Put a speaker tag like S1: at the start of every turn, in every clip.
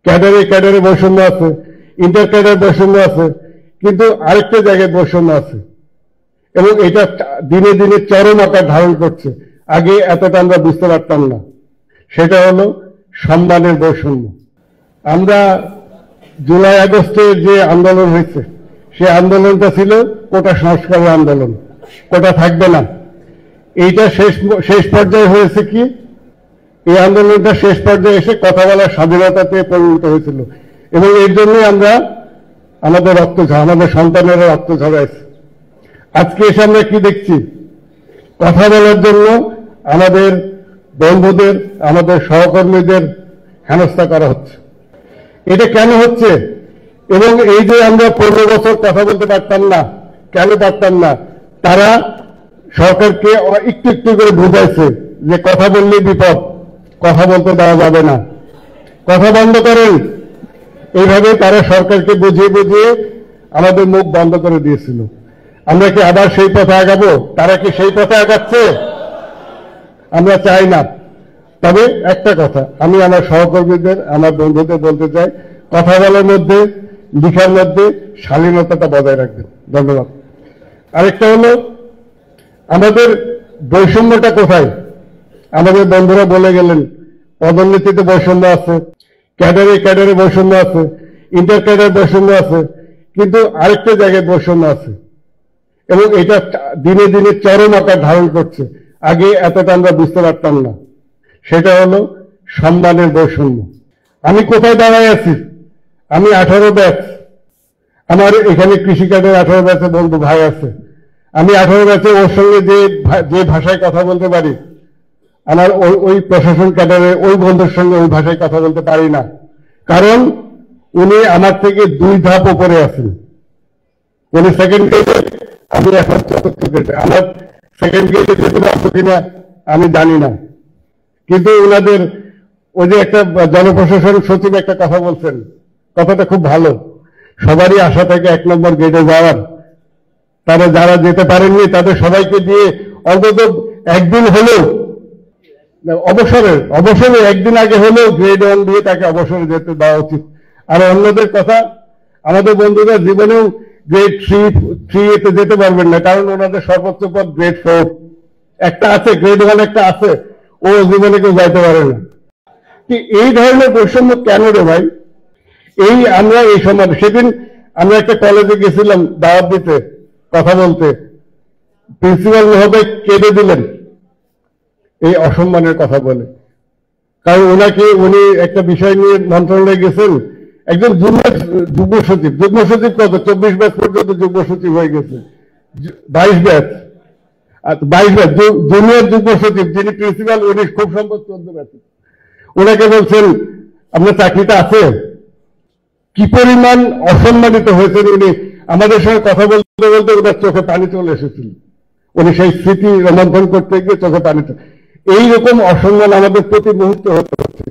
S1: ক্যাডারে ক্যাডারে বৈষম্য আছে, inter cadre বৈষম্য আছে, কিন্তু আরেকটা জায়গায় বৈষম্য আছে এবং এটা দিনে দিনে চরম আকার ধারণ করছে। আগে এতটা আমরা বুঝতে পারতাম না। সেটা হলো সম্মানের বৈষম্য। আমরা জুলাই আগস্টের যে আন্দোলন হয়েছে, সেই আন্দোলনটা ছিল কোটা সংস্কারের আন্দোলন, কোটা থাকবে না। এইটা শেষ পর্যায়ে হয়েছে কি, এই আন্দোলনটা শেষ পর্যায়ে এসে কথা বলার স্বাধীনতাতে পরিণত হয়েছিল এবং এর জন্যই আমরা আমাদের আমাদের সন্তানেরা রক্ত ঝরাইছে। আজকে এসে আমরা কি দেখছি, কথা বলার জন্য আমাদের বন্ধুদের, আমাদের সহকর্মীদের হেনস্থা করা হচ্ছে। এটা কেন হচ্ছে? এবং এই যে আমরা 15 বছর কথা বলতে পারতাম না, কেন পারতাম না? তারা সরকারকে একটু একটু করে বুঝাইছে যে কথা বললেই বিপদ, কথা বলতে দেওয়া যাবে না, কথা বন্ধ করেন। এইভাবে তারা সরকারকে বুঝিয়ে বুঝিয়ে আমাদের মুখ বন্ধ করে দিয়েছিল। আমরা কি আবার সেই পথে আগাবো? তারা কি সেই পথে আগাচ্ছে? আমরা চাই না। তবে একটা কথা আমি আমার সহকর্মীদের, আমার বন্ধুদের বলতে চাই, কথা বলার মধ্যে, লিখার মধ্যে শালীনতাটা বজায় রাখবেন। ধন্যবাদ। আরেকটা হলো আমাদের বৈষম্যটা কোথায়? আমাদের বন্ধুরা বলে গেলেন পদোন্নতিতে বৈষম্য আছে, ক্যাডারে ক্যাডারে বৈষম্য আছে, ইন্টার ক্যাডার বৈষম্য আছে, কিন্তু আরেকটা জায়গায় বৈষম্য আছে এবং এটা দিনে দিনে চরম আকার ধারণ করছে। আগে এতটা আমরা বুঝতে পারতাম না। সেটা হলো সম্মানের বৈষম্য। আমি কোথায় দাঁড়ায় আছি? আমি 18 ব্যাচ, আমার এখানে কৃষিকাজের 18 ব্যাচে বন্ধু ভাই আছে। আমি 18 ব্যাচে ওর সঙ্গে যে ভাষায় কথা বলতে পারি, আমার ওই প্রশাসন ক্যাডারে ওই বন্ধুর সঙ্গে ওই ভাষায় কথা বলতে পারি না, কারণ উনি আমার থেকে 2 ধাপ উপরে আছেন। উনি সেকেন্ড গ্রেডে, আমি এখন 4র্থ গ্রেডে। আমার সেকেন্ড গ্রেডে যেতে পারবো কিনা আমি জানি না, কিন্তু ওনাদের ওই যে একটা জনপ্রশাসন সচিব একটা কথা বলছেন, কথাটা খুব ভালো। সবারই আশা থাকে 1 নম্বর গ্রেডে যাওয়ার। তারা যারা যেতে পারেননি তাদের সবাইকে দিয়ে অন্তত একদিন হলেও অবসরে একদিন আগে হলেও গ্রেড 1 দিয়ে তাকে অবসরে যেতে দেওয়া উচিত। আর অন্যদের কথা, আমাদের বন্ধুরা জীবনেও গ্রেড 3 এতে যেতে পারবেন না, কারণ ওনাদের সর্বোচ্চ পদ গ্রেড 4 একটা আছে, গ্রেড 1 একটা আছে, ও জীবনে কেউ যাইতে পারে না। এই ধরনের বৈষম্য কেন রে ভাই? আমরা এই সময়, সেদিন আমরা একটা কলেজে গেছিলাম দাওয়াত দিতে, কথা বলতে, প্রিন্সিপাল মহোদয় কেঁদে দিলেন এই অসম্মানের কথা বলে। কারণ উনি একটা বিষয় নিয়ে মন্ত্রণালয়ে গেছেন, একজন যুগ্ম সচিব কত 24 ব্যাচ পর্যন্ত যুগ্ম সচিব হয়ে গেছে, 22 ব্যাচ জুনিয়র যুগ্ম সচিব যিনি প্রিন্সিপাল, উনি খুব সম্ভব 14 ব্যাচ। ওনাকে বলছেন আপনার চাকরিটা আছে। কি পরিমাণ অসম্মানিত হয়েছেন উনি। আমাদের সঙ্গে কথা বলতে বলতে ওনার চোখে পানি চলে এসেছিল। উনি সেই স্মৃতি রোমন্থন করতে গিয়ে চোখে পানি চলে। এইরকম অসম্মান আমাদের প্রতি মুহূর্তে হতে হচ্ছে।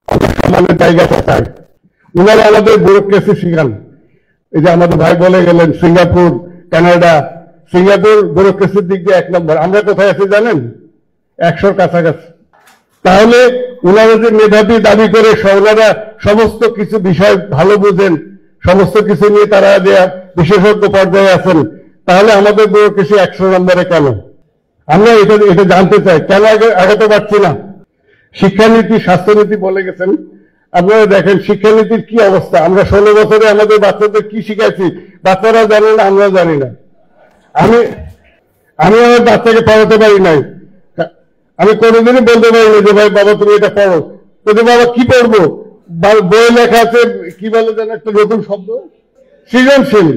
S1: আমরা সম্মানের জায়গাটা চাই। ওনারা আমাদের ব্যুরোক্রেসি শিখান। এই যে আমাদের ভাই বলে গেলেন সিঙ্গাপুর, কানাডা, সিঙ্গাপুর ব্যুরোক্রেসির দিক দিয়ে 1 নম্বর। আমরা কোথায় আছি জানেন? 100-র কাছাকাছি। তাহলে ওনারা যে মেধাবী দাবি করে, ওনারা সমস্ত কিছু বিষয় ভালো বুঝেন, সমস্ত কিছু নিয়ে তারা যে বিশেষজ্ঞ পর্যায়ে আছেন, তাহলে আমাদের ব্যুরোক্রেসি 100 নম্বরে কেন? আমরা এটা জানতে চাই, কেন আগাতে পারছি না? শিক্ষানীতি, স্বাস্থ্যনীতি বলে গেছেন। আপনারা দেখেন শিক্ষানীতির কি অবস্থা। আমরা 16 বছরে আমাদের বাচ্চাদের কি শিখাইছি, বাচ্চারা জানে না, আমরা জানি না। আমি আমার বাচ্চাকে পড়াতে পারি নাই। আমি কোনোদিনই বলতে পারি না যে ভাই বাবা তুমি এটা পড়ো। কিন্তু বাবা কি পড়বো? বই লেখা আছে, কি বলে যেন একটা নতুন শব্দ, সৃজনশীল।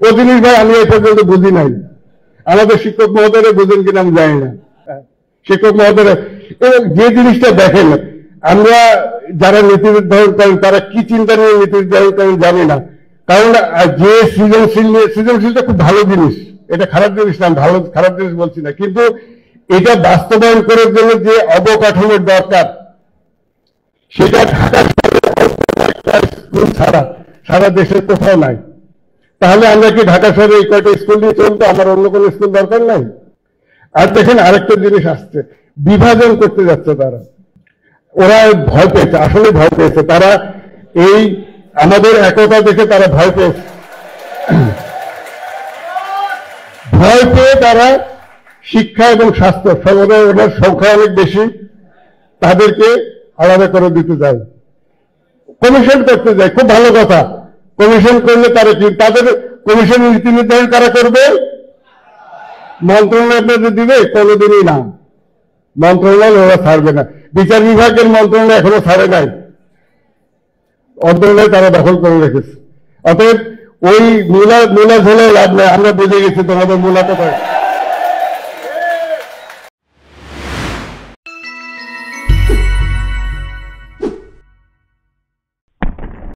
S1: ও জিনিস ভাই আমি এই পর্যন্ত বুঝি নাই। আমাদের শিক্ষক মহোদয়রা বুঝেন কিনা আমি জানি না। শিক্ষক মহোদয়রা যে জিনিসটা দেখেন, আমরা যারা নীতি নির্ধারণ করেন তারা কি চিন্তা নিয়ে নীতি নির্ধারণ করেন জানি না। কারণ যে সৃজনশীলটা খুব ভালো জিনিস, এটা খারাপ জিনিস না, খারাপ জিনিস বলছি না, কিন্তু এটা বাস্তবায়ন করার জন্য যে অবকাঠামোর দরকার, সেটা ঢাকা স্কুল ছাড়া সারা দেশের কোথাও নাই। তাহলে আমরা কি ঢাকা শহরে এই কয়টা স্কুল দিয়ে চলতো? আমার অন্য কোনো স্কুল দরকার নাই? আর দেখেন আরেকটা জিনিস আসছে, বিভাজন করতে যাচ্ছে তারা। ওরা ভয় পেয়েছে, আসলে ভয় পেয়েছে। তারা এই আমাদের একতা দেখে তারা ভয় পেয়েছে, ভয় পেয়ে তারা শিক্ষা এবং স্বাস্থ্য সর্বদা ওনার সংখ্যা অনেক বেশি, তাদেরকে আলাদা করে দিতে যায়, কমিশন করতে যায়। খুব ভালো কথা, কমিশন করলে তারা কি তাদের কমিশন নীতি নির্ধারণ কারা করবে? মন্ত্রণালয় আপনাদের দিবে? কোনোদিনই না, মন্ত্রণালয় ওরা ছাড়বে না। বিচার বিভাগের মন্ত্রণালয় এখনো ছাড়ে নাই, মন্ত্রণালয় তারা দখল করে রেখেছে। অতএব ওই মূলা ঝোলে লাভ নেই, আমরা বুঝে গেছি তোমাদের মূলা কোথায়।